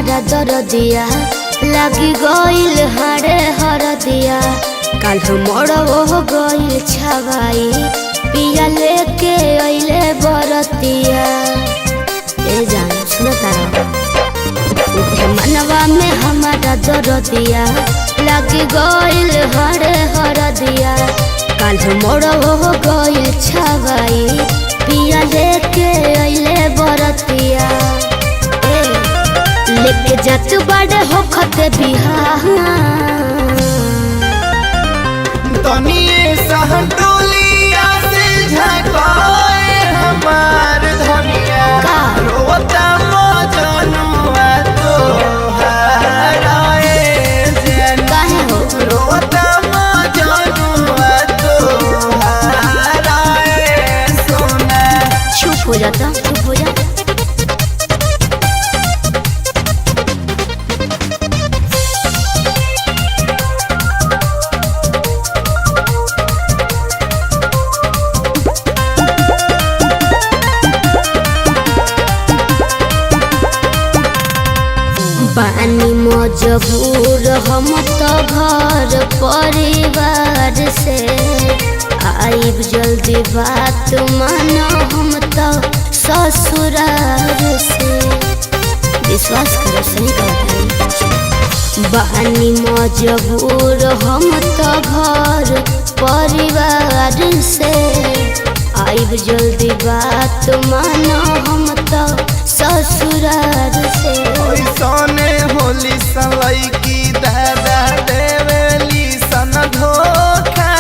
हमारा दरदिया लगी गईल हरे हरदिया कल मोड़ हो गईल छवाई पिया लेके अइले बरतिया ए जान सुनो तारा मनवा में हमारा दरदिया लगी गईल हरे हरदिया कल मोड़ हो गईल छवाई पिया लेके अइले बरतिया लेके जात बड़े हो खते बिहार तनिए सहटोलिया से झकाए हमार धनिया रोता मजनुआ तो हराए जन काहे हो रोता मजनुआ तो हराए सोना चुप हो जाता चुप हो जा पानी मजबूर हम तो घर परिवार से आइब जल्दी बात मानो हम तो ससुरार से विश्वास करो सही कहता बानी मजबूर हम तो घर परिवार से आइब जल्दी बात मानो हम तो ससुरार से सोने होली सलाई की दादा देवेली सन धोखा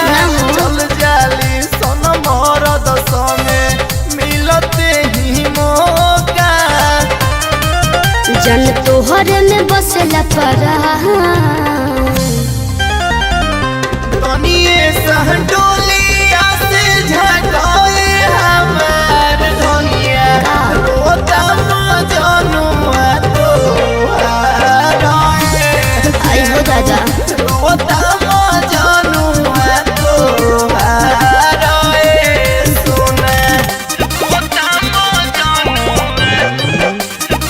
चल जाली सन मरद संगे मिलते ही मौका जन तोहर में बसला परा तनिए सहटोलिया से झकाए हमार धनिया रोता मजनुआ तो हराए आई हो दादा रोता मजनुआ तो हराए सोना रोता मजनुआ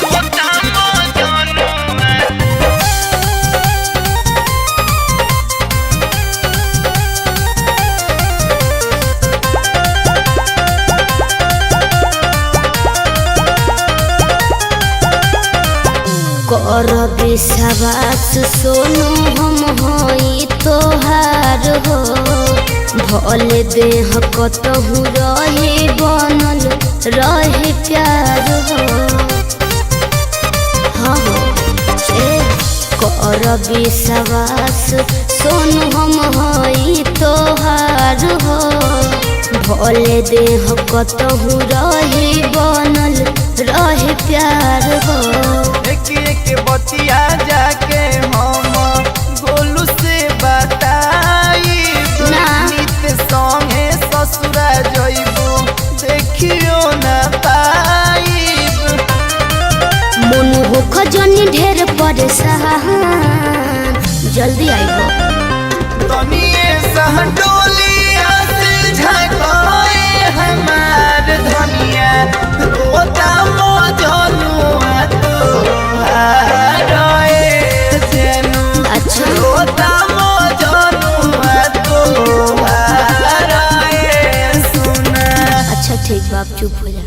रोता मजनुआ कर विश्वास सोनू हम होई तोहार हो भले देह कतहु रहे बनल रहे प्यार हो हाँ हो कर विश्वास सोनू हम होई तोहार हो भले देह कतहु रहे बनल रहे प्यार हो एक बतिया जाके हम गोलू से बताई नित संगे ससुरा जइबू देखियो न पाइब मन हो खजनी ढेर परेशान जल्दी आइबो तनिए सहटोलिया से झकाए हमार धनिया रोता मजनुआ तो हराए जनु अच्छा रोता मजनुआ तो हराए सुना अच्छा ठीक बाप चुप हो जा।